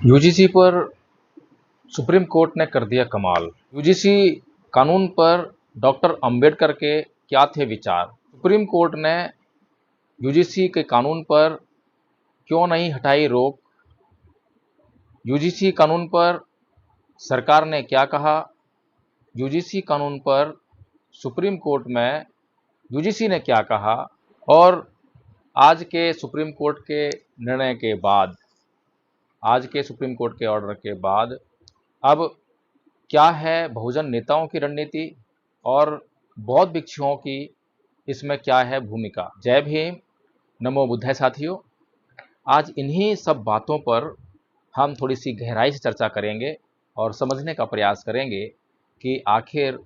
UGC पर supreme court ने कर दिया कमाल। यूजीसी कानून पर डॉक्टर अंबेडकर के क्या थे विचार। सुप्रीम कोर्ट ने यूजीसी के कानून पर क्यों नहीं हटाई रोक। यूजीसी कानून पर सरकार ने क्या कहा। यूजीसी कानून पर सुप्रीम कोर्ट में यूजीसी ने क्या कहा। और आज के सुप्रीम कोर्ट के निर्णय के बाद, आज के सुप्रीम कोर्ट के ऑर्डर के बाद अब क्या है बहुजन नेताओं की रणनीति और बौद्ध भिक्षुओं की इसमें क्या है भूमिका। जय भीम, नमो बुद्धाय साथियों। आज इन्हीं सब बातों पर हम थोड़ी सी गहराई से चर्चा करेंगे और समझने का प्रयास करेंगे कि आखिर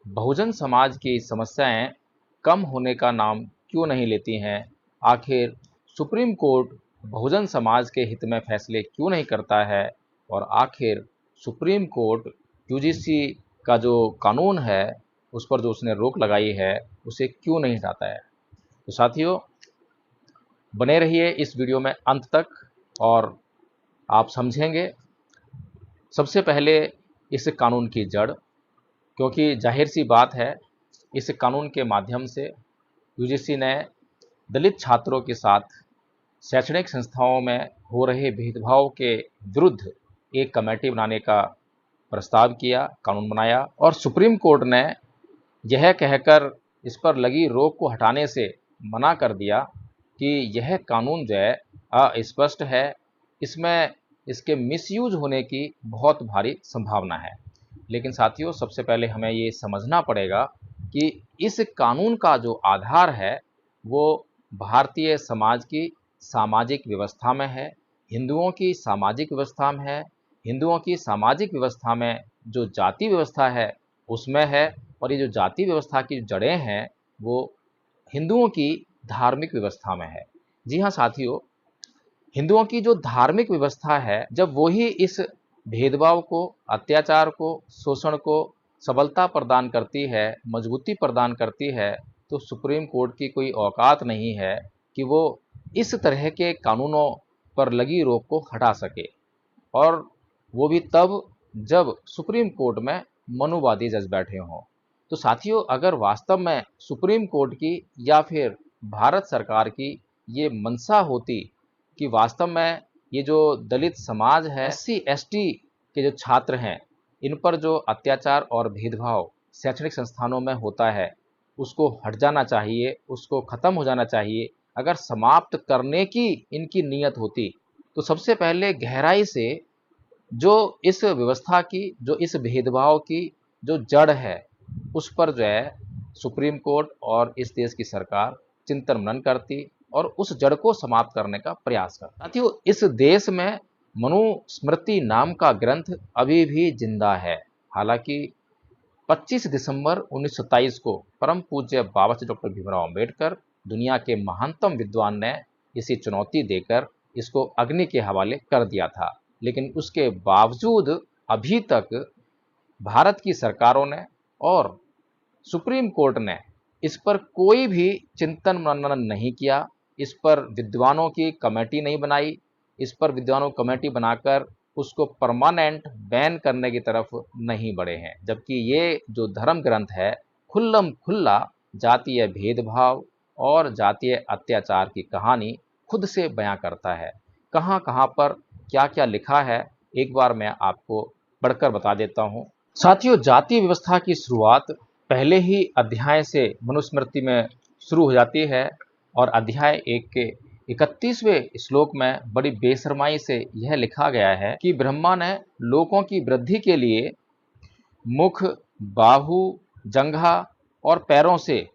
बहुजन समाज की समस्याएं कम होने का नाम क्यों नहीं लेती हैं। आखिर सुप्रीम कोर्ट बहुजन समाज के हित में फैसले क्यों नहीं करता है। और आखिर सुप्रीम कोर्ट यूजीसी का जो कानून है उस पर जो उसने रोक लगाई है उसे क्यों नहीं हटाता है। तो साथियों, बने रहिए इस वीडियो में अंत तक और आप समझेंगे सबसे पहले इस कानून की जड़, क्योंकि जाहिर सी बात है इस कानून के माध्यम से यूजीसी ने दलित छात्रों के साथ शैक्षणिक संस्थाओं में हो रहे भेदभाव के विरुद्ध एक कमेटी बनाने का प्रस्ताव किया, कानून बनाया। और सुप्रीम कोर्ट ने यह कहकर इस पर लगी रोक को हटाने से मना कर दिया कि यह कानून जो है अस्पष्ट है, इसमें इसके मिसयूज होने की बहुत भारी संभावना है। लेकिन साथियों, सबसे पहले हमें ये समझना पड़ेगा कि इस कानून का जो आधार है वो भारतीय समाज की सामाजिक व्यवस्था में है, हिंदुओं की सामाजिक व्यवस्था में है। हिंदुओं की सामाजिक व्यवस्था में जो जाति व्यवस्था है उसमें है, और ये जो जाति व्यवस्था की जड़ें हैं वो हिंदुओं की धार्मिक व्यवस्था में है। जी हाँ साथियों, हिंदुओं की जो धार्मिक व्यवस्था है, जब वही इस भेदभाव को, अत्याचार को, शोषण को सबलता प्रदान करती है, मजबूती प्रदान करती है, तो सुप्रीम कोर्ट की कोई औकात नहीं है कि वो इस तरह के कानूनों पर लगी रोक को हटा सके। और वो भी तब जब सुप्रीम कोर्ट में मनुवादी जज बैठे हों। तो साथियों, अगर वास्तव में सुप्रीम कोर्ट की या फिर भारत सरकार की ये मंशा होती कि वास्तव में ये जो दलित समाज है, एससी एसटी के जो छात्र हैं, इन पर जो अत्याचार और भेदभाव शैक्षणिक संस्थानों में होता है उसको हट जाना चाहिए, उसको ख़त्म हो जाना चाहिए, अगर समाप्त करने की इनकी नीयत होती, तो सबसे पहले गहराई से जो इस व्यवस्था की, जो इस भेदभाव की जो जड़ है उस पर जो है सुप्रीम कोर्ट और इस देश की सरकार चिंतन मनन करती और उस जड़ को समाप्त करने का प्रयास करती। साथियों, इस देश में मनुस्मृति नाम का ग्रंथ अभी भी जिंदा है। हालांकि 25 दिसंबर 1927 को परम पूज्य बाबा साहब डॉक्टर भीमराव अंबेडकर, दुनिया के महानतम विद्वान ने इसे चुनौती देकर इसको अग्नि के हवाले कर दिया था। लेकिन उसके बावजूद अभी तक भारत की सरकारों ने और सुप्रीम कोर्ट ने इस पर कोई भी चिंतन मनन नहीं किया, इस पर विद्वानों की कमेटी नहीं बनाई, इस पर विद्वानों की कमेटी बनाकर उसको परमानेंट बैन करने की तरफ नहीं बढ़े हैं। जबकि ये जो धर्म ग्रंथ है खुल्लम खुल्ला जातीय भेदभाव और जातीय अत्याचार की कहानी खुद से बयां करता है। कहाँ कहाँ पर क्या क्या लिखा है एक बार मैं आपको पढ़कर बता देता हूँ। साथियों, जातीय व्यवस्था की शुरुआत पहले ही अध्याय से मनुस्मृति में शुरू हो जाती है और अध्याय 1 के 31वें श्लोक में बड़ी बेशर्माई से यह लिखा गया है कि ब्रह्मा ने लोगों की वृद्धि के लिए मुख, बाहु, जंघा और पैरों से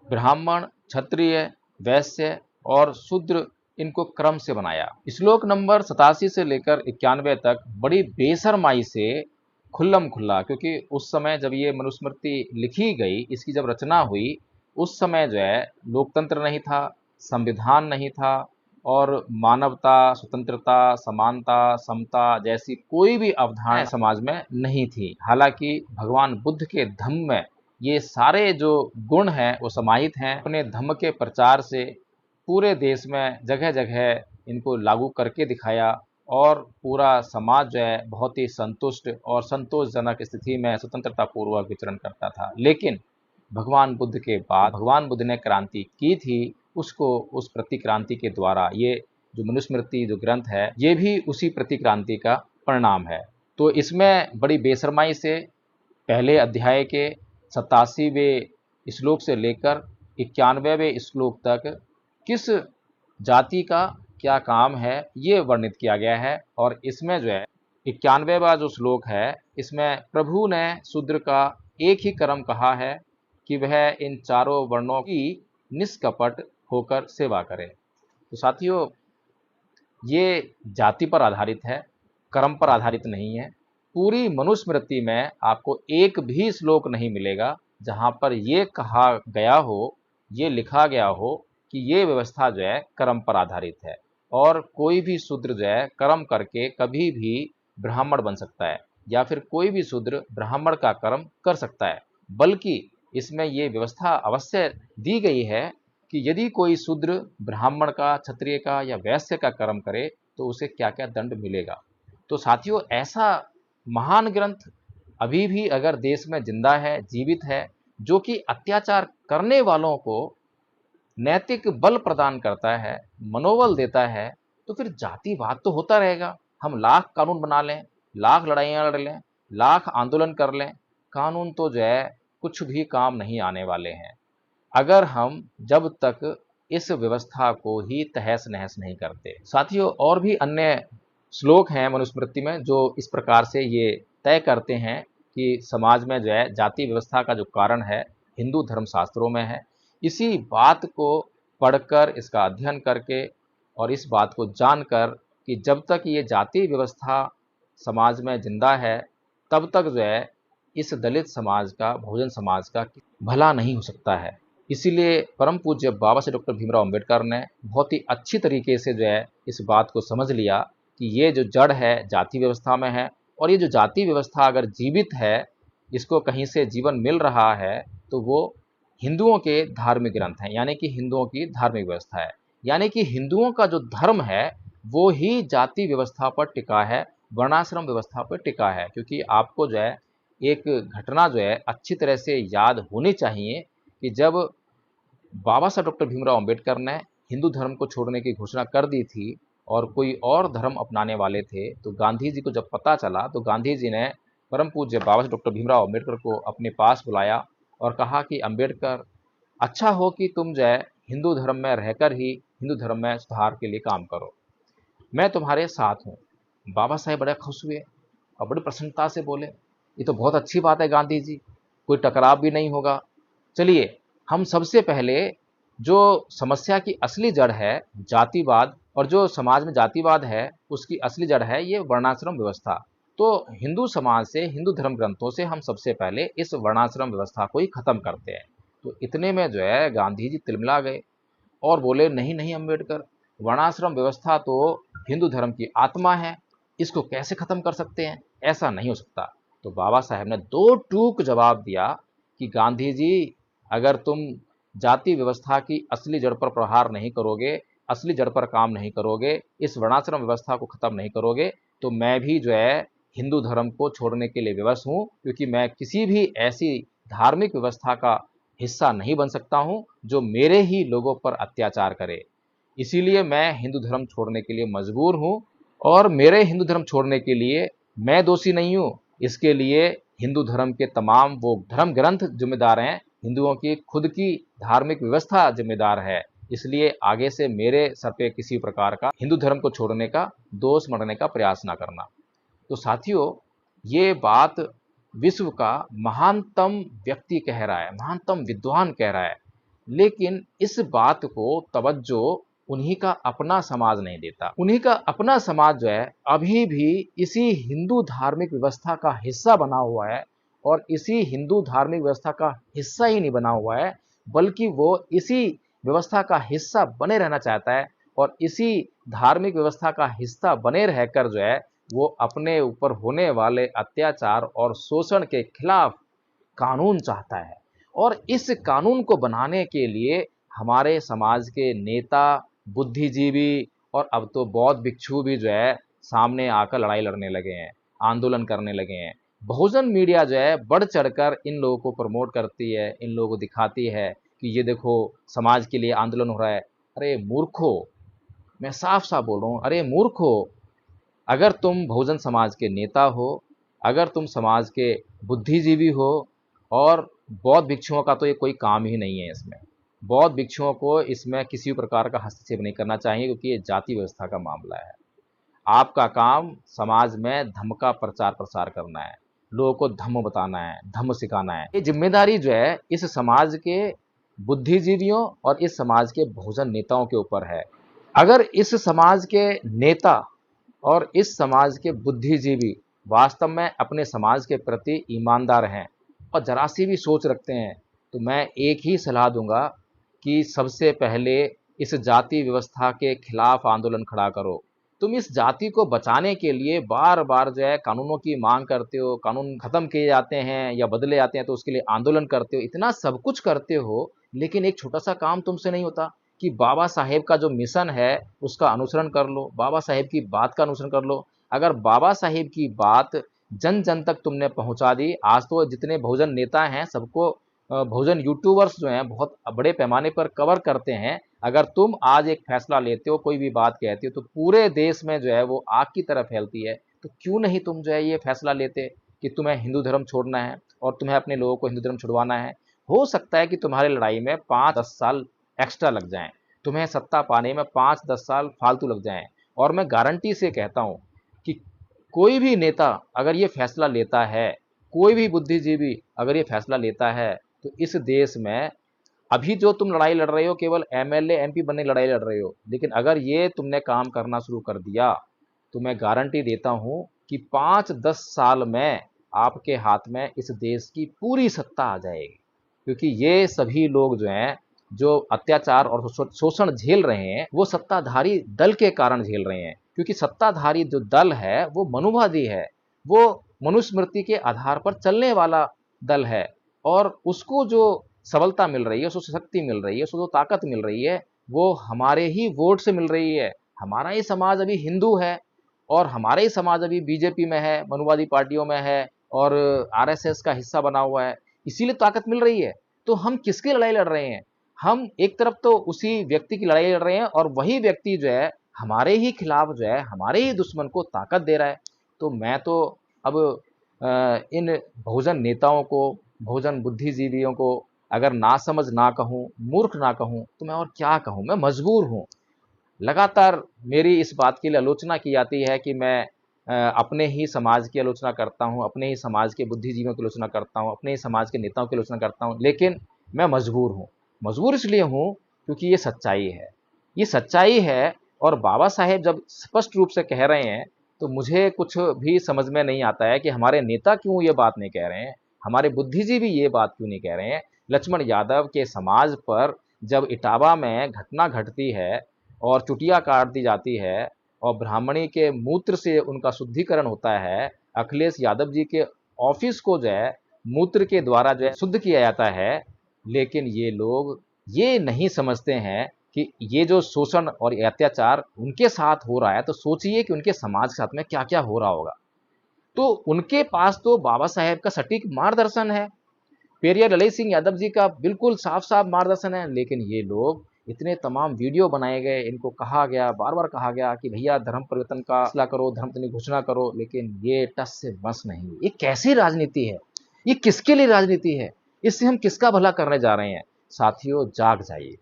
ब्राह्मण, क्षत्रिय, वैश्य और शूद्र इनको क्रम से बनाया। श्लोक नंबर 87 से लेकर 91 तक बड़ी बेशर्माई से खुल्लम खुल्ला, क्योंकि उस समय जब ये मनुस्मृति लिखी गई, इसकी जब रचना हुई, उस समय जो है लोकतंत्र नहीं था, संविधान नहीं था और मानवता, स्वतंत्रता, समानता, समता जैसी कोई भी अवधारणा समाज में नहीं थी। हालांकि भगवान बुद्ध के धम्म में ये सारे जो गुण हैं वो समाहित हैं। अपने धम्म के प्रचार से पूरे देश में जगह जगह इनको लागू करके दिखाया और पूरा समाज जो है बहुत ही संतुष्ट और संतोषजनक स्थिति में स्वतंत्रता पूर्वक विचरण करता था। लेकिन भगवान बुद्ध के बाद भगवान बुद्ध ने क्रांति की थी, उसको उस प्रतिक्रांति के द्वारा ये जो मनुस्मृति जो ग्रंथ है ये भी उसी प्रतिक्रांति का परिणाम है। तो इसमें बड़ी बेशर्माई से पहले अध्याय के 87वें श्लोक से लेकर 91वें श्लोक तक किस जाति का क्या काम है ये वर्णित किया गया है। और इसमें जो है 91वां जो श्लोक है इसमें प्रभु ने शूद्र का एक ही कर्म कहा है कि वह इन चारों वर्णों की निष्कपट होकर सेवा करे। तो साथियों, ये जाति पर आधारित है, कर्म पर आधारित नहीं है। पूरी मनुस्मृति में आपको एक भी श्लोक नहीं मिलेगा जहाँ पर ये कहा गया हो, ये लिखा गया हो कि ये व्यवस्था जो है कर्म पर आधारित है और कोई भी शूद्र जो है कर्म करके कभी भी ब्राह्मण बन सकता है या फिर कोई भी शूद्र ब्राह्मण का कर्म कर सकता है। बल्कि इसमें ये व्यवस्था अवश्य दी गई है कि यदि कोई शूद्र ब्राह्मण का, क्षत्रिय का या वैश्य का कर्म करे तो उसे क्या क्या दंड मिलेगा। तो साथियों, ऐसा महान ग्रंथ अभी भी अगर देश में जिंदा है, जीवित है, जो कि अत्याचार करने वालों को नैतिक बल प्रदान करता है, मनोबल देता है, तो फिर जातिवाद तो होता रहेगा। हम लाख कानून बना लें, लाख लड़ाइयाँ लड़ लें, लाख आंदोलन कर लें, कानून तो जो है कुछ भी काम नहीं आने वाले हैं अगर हम जब तक इस व्यवस्था को ही तहस नहस नहीं करते। साथियों, और भी अन्य श्लोक हैं मनुस्मृति में जो इस प्रकार से ये तय करते हैं कि समाज में जो है जाति व्यवस्था का जो कारण है हिंदू धर्मशास्त्रों में है। इसी बात को पढ़कर, इसका अध्ययन करके और इस बात को जानकर कि जब तक ये जाति व्यवस्था समाज में जिंदा है तब तक जो है इस दलित समाज का, बहुजन समाज का भला नहीं हो सकता है। इसीलिए परम पूज्य बाबा साहेब डॉक्टर भीमराव अंबेडकर ने बहुत ही अच्छी तरीके से जो है इस बात को समझ लिया कि ये जो जड़ है जाति व्यवस्था में है और ये जो जाति व्यवस्था अगर जीवित है, इसको कहीं से जीवन मिल रहा है, तो वो हिंदुओं के धार्मिक ग्रंथ हैं, यानी कि हिंदुओं की धार्मिक व्यवस्था है। यानी कि हिंदुओं का जो धर्म है वो ही जाति व्यवस्था पर टिका है, वर्णाश्रम व्यवस्था पर टिका है। क्योंकि आपको जो है एक घटना जो है अच्छी तरह से याद होनी चाहिए कि जब बाबा साहब डॉक्टर भीमराव अंबेडकर ने हिंदू धर्म को छोड़ने की घोषणा कर दी थी और कोई और धर्म अपनाने वाले थे, तो गांधी जी को जब पता चला तो गांधी जी ने परम पूज्य बाबा साहब डॉक्टर भीमराव अंबेडकर को अपने पास बुलाया और कहा कि अंबेडकर, अच्छा हो कि तुम जो है हिंदू धर्म में रहकर ही हिंदू धर्म में सुधार के लिए काम करो, मैं तुम्हारे साथ हूँ। बाबा साहेब बड़े खुश हुए और बड़ी प्रसन्नता से बोले, ये तो बहुत अच्छी बात है गांधी जी, कोई टकराव भी नहीं होगा। चलिए, हम सबसे पहले जो समस्या की असली जड़ है जातिवाद, और जो समाज में जातिवाद है उसकी असली जड़ है ये वर्णाश्रम व्यवस्था। तो हिंदू समाज से, हिंदू धर्म ग्रंथों से हम सबसे पहले इस वर्णाश्रम व्यवस्था को ही खत्म करते हैं। तो इतने में जो है गांधी जी तिलमिला गए और बोले, नहीं नहीं अम्बेडकर, वर्णाश्रम व्यवस्था तो हिंदू धर्म की आत्मा है, इसको कैसे खत्म कर सकते हैं, ऐसा नहीं हो सकता। तो बाबा साहेब ने दो टूक जवाब दिया कि गांधी जी, अगर तुम जाति व्यवस्था की असली जड़ पर प्रहार नहीं करोगे, असली जड़ पर काम नहीं करोगे, इस वर्णाश्रम व्यवस्था को खत्म नहीं करोगे, तो मैं भी जो है हिंदू धर्म को छोड़ने के लिए विवश हूँ, क्योंकि मैं किसी भी ऐसी धार्मिक व्यवस्था का हिस्सा नहीं बन सकता हूँ जो मेरे ही लोगों पर अत्याचार करे। इसीलिए मैं हिंदू धर्म छोड़ने के लिए मजबूर हूँ और मेरे हिंदू धर्म छोड़ने के लिए मैं दोषी नहीं हूँ, इसके लिए हिंदू धर्म के तमाम वो धर्म ग्रंथ जिम्मेदार हैं, हिंदुओं की खुद की धार्मिक व्यवस्था जिम्मेदार है। इसलिए आगे से मेरे सर पे किसी प्रकार का हिंदू धर्म को छोड़ने का, दोष मढ़ने का प्रयास ना करना। तो साथियों, ये बात विश्व का महानतम व्यक्ति कह रहा है, महानतम विद्वान कह रहा है, लेकिन इस बात को तवज्जो उन्हीं का अपना समाज नहीं देता। उन्हीं का अपना समाज जो है अभी भी इसी हिंदू धार्मिक व्यवस्था का हिस्सा बना हुआ है और इसी हिंदू धार्मिक व्यवस्था का हिस्सा ही नहीं बना हुआ है, बल्कि वो इसी व्यवस्था का हिस्सा बने रहना चाहता है और इसी धार्मिक व्यवस्था का हिस्सा बने रहकर जो है वो अपने ऊपर होने वाले अत्याचार और शोषण के खिलाफ कानून चाहता है। और इस कानून को बनाने के लिए हमारे समाज के नेता, बुद्धिजीवी और अब तो बौद्ध भिक्षु भी जो है सामने आकर लड़ाई लड़ने लगे हैं, आंदोलन करने लगे हैं। बहुजन मीडिया जो है बढ़ चढ़कर इन लोगों को प्रमोट करती है, इन लोगों को दिखाती है कि ये देखो समाज के लिए आंदोलन हो रहा है। अरे मूर्खो, मैं साफ साफ बोल रहा हूँ, अरे मूर्खो, अगर तुम बहुजन समाज के नेता हो, अगर तुम समाज के बुद्धिजीवी हो, और बौद्ध भिक्षुओं का तो ये कोई काम ही नहीं है इसमें। बौद्ध भिक्षुओं को इसमें किसी प्रकार का हस्तक्षेप नहीं करना चाहिए, क्योंकि ये जाति व्यवस्था का मामला है। आपका काम समाज में धम्म का प्रचार प्रसार करना है, लोगों को धम्म बताना है, धम्म सिखाना है। ये जिम्मेदारी जो है इस समाज के बुद्धिजीवियों और इस समाज के बहुजन नेताओं के ऊपर है। अगर इस समाज के नेता और इस समाज के बुद्धिजीवी वास्तव में अपने समाज के प्रति ईमानदार हैं और जरा सी भी सोच रखते हैं, तो मैं एक ही सलाह दूंगा कि सबसे पहले इस जाति व्यवस्था के खिलाफ आंदोलन खड़ा करो। तुम इस जाति को बचाने के लिए बार बार जो है कानूनों की मांग करते हो, कानून खत्म किए जाते हैं या बदले जाते हैं तो उसके लिए आंदोलन करते हो, इतना सब कुछ करते हो, लेकिन एक छोटा सा काम तुमसे नहीं होता कि बाबा साहेब का जो मिशन है उसका अनुसरण कर लो, बाबा साहेब की बात का अनुसरण कर लो। अगर बाबा साहेब की बात जन जन तक तुमने पहुंचा दी, आज तो जितने बहुजन नेता हैं सबको बहुजन यूट्यूबर्स जो हैं बहुत बड़े पैमाने पर कवर करते हैं। अगर तुम आज एक फैसला लेते हो, कोई भी बात कहते हो, तो पूरे देश में जो है वो आग की तरह फैलती है। तो क्यों नहीं तुम जो है ये फैसला लेते कि तुम्हें हिंदू धर्म छोड़ना है और तुम्हें अपने लोगों को हिंदू धर्म छुड़वाना है। हो सकता है कि तुम्हारी लड़ाई में 5-10 साल एक्स्ट्रा लग जाएं, तुम्हें सत्ता पाने में 5-10 साल फालतू लग जाएं, और मैं गारंटी से कहता हूं कि कोई भी नेता अगर ये फैसला लेता है, कोई भी बुद्धिजीवी अगर ये फैसला लेता है, तो इस देश में अभी जो तुम लड़ाई लड़ रहे हो केवल एमएलए एमपी बनने की लड़ाई लड़ रहे हो, लेकिन अगर ये तुमने काम करना शुरू कर दिया तो मैं गारंटी देता हूं कि 5-10 साल में आपके हाथ में इस देश की पूरी सत्ता आ जाएगी। क्योंकि ये सभी लोग जो हैं, जो अत्याचार और शोषण झेल रहे हैं, वो सत्ताधारी दल के कारण झेल रहे हैं। क्योंकि सत्ताधारी जो दल है वो मनुवादी है, वो मनुस्मृति के आधार पर चलने वाला दल है, और उसको जो सबलता मिल रही है, उसको शक्ति मिल रही है, उसको जो ताकत मिल रही है, वो हमारे ही वोट से मिल रही है। हमारा ही समाज अभी हिंदू है और हमारा ही समाज अभी बीजेपी में है, मनुवादी पार्टियों में है और आरएसएस का हिस्सा बना हुआ है, इसीलिए ताकत मिल रही है। तो हम किसकी लड़ाई लड़ रहे हैं? हम एक तरफ तो उसी व्यक्ति की लड़ाई लड़ रहे हैं और वही व्यक्ति जो है हमारे ही खिलाफ जो है हमारे ही दुश्मन को ताकत दे रहा है। तो मैं तो अब इन बहुजन नेताओं को, बहुजन बुद्धिजीवियों को अगर नासमझ ना कहूँ, मूर्ख ना कहूँ, तो मैं और क्या कहूँ? मैं मजबूर हूँ। लगातार मेरी इस बात के लिए आलोचना की जाती है कि मैं अपने ही समाज की आलोचना करता हूँ, अपने ही समाज के बुद्धिजीवियों की आलोचना करता हूँ, अपने ही समाज के नेताओं की आलोचना करता हूँ, लेकिन मैं मजबूर हूँ। मजबूर इसलिए हूँ क्योंकि ये सच्चाई है, ये सच्चाई है। और बाबा साहेब जब स्पष्ट रूप से कह रहे हैं तो मुझे कुछ भी समझ में नहीं आता है कि हमारे नेता क्यों ये बात नहीं कह रहे हैं, हमारे बुद्धिजीवी ये बात क्यों नहीं कह रहे हैं। लक्ष्मण यादव के समाज पर जब इटावा में घटना घटती है और चुटिया काट दी जाती है और ब्राह्मणी के मूत्र से उनका शुद्धिकरण होता है, अखिलेश यादव जी के ऑफिस को जो है मूत्र के द्वारा जो है शुद्ध किया जाता है, लेकिन ये लोग ये नहीं समझते हैं कि ये जो शोषण और अत्याचार उनके साथ हो रहा है, तो सोचिए कि उनके समाज के साथ में क्या क्या हो रहा होगा। तो उनके पास तो बाबा साहेब का सटीक मार्गदर्शन है, पेरियर ललित सिंह यादव जी का बिल्कुल साफ साफ मार्गदर्शन है, लेकिन ये लोग इतने तमाम वीडियो बनाए गए, इनको कहा गया, बार बार कहा गया कि भैया धर्म परिवर्तन का फैसला करो, धर्म की घोषणा करो, लेकिन ये टस से बस नहीं। ये कैसी राजनीति है? ये किसके लिए राजनीति है? इससे हम किसका भला करने जा रहे हैं? साथियों, जाग जाइए,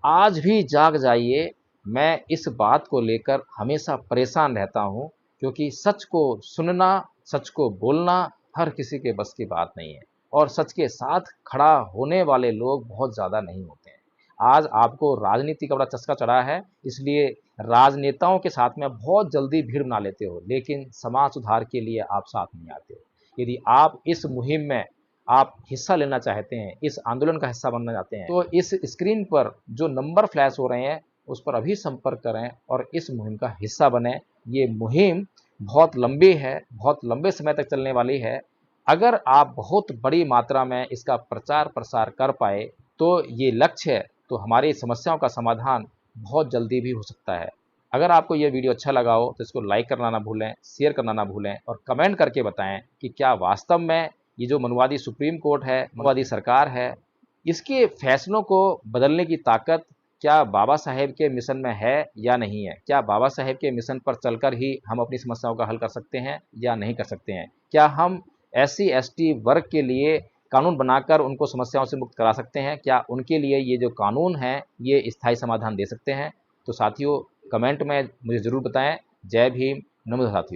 आज भी जाग जाइए। मैं इस बात को लेकर हमेशा परेशान रहता हूँ, क्योंकि सच को सुनना, सच को बोलना हर किसी के बस की बात नहीं है, और सच के साथ खड़ा होने वाले लोग बहुत ज़्यादा नहीं होते हैं। आज आपको राजनीति का बड़ा चस्का चढ़ा है, इसलिए राजनेताओं के साथ में बहुत जल्दी भीड़ बना लेते हो, लेकिन समाज सुधार के लिए आप साथ नहीं आते हो। यदि आप इस मुहिम में आप हिस्सा लेना चाहते हैं, इस आंदोलन का हिस्सा बनना चाहते हैं, तो इस स्क्रीन पर जो नंबर फ्लैश हो रहे हैं उस पर अभी संपर्क करें और इस मुहिम का हिस्सा बने। ये मुहिम बहुत लंबी है, बहुत लंबे समय तक चलने वाली है। अगर आप बहुत बड़ी मात्रा में इसका प्रचार प्रसार कर पाए तो ये लक्ष्य है, तो हमारी समस्याओं का समाधान बहुत जल्दी भी हो सकता है। अगर आपको ये वीडियो अच्छा लगा हो तो इसको लाइक करना ना भूलें, शेयर करना ना भूलें और कमेंट करके बताएं कि क्या वास्तव में ये जो मनुवादी सुप्रीम कोर्ट है, मनुवादी सरकार है, इसके फैसलों को बदलने की ताकत क्या बाबा साहेब के मिशन में है या नहीं है? क्या बाबा साहेब के मिशन पर चलकर ही हम अपनी समस्याओं का हल कर सकते हैं या नहीं कर सकते हैं? क्या हम SC ST वर्ग के लिए कानून बनाकर उनको समस्याओं से मुक्त करा सकते हैं? क्या उनके लिए ये जो कानून है ये स्थायी समाधान दे सकते हैं? तो साथियों, कमेंट में मुझे ज़रूर बताएं। जय भीम, नमो साथियों।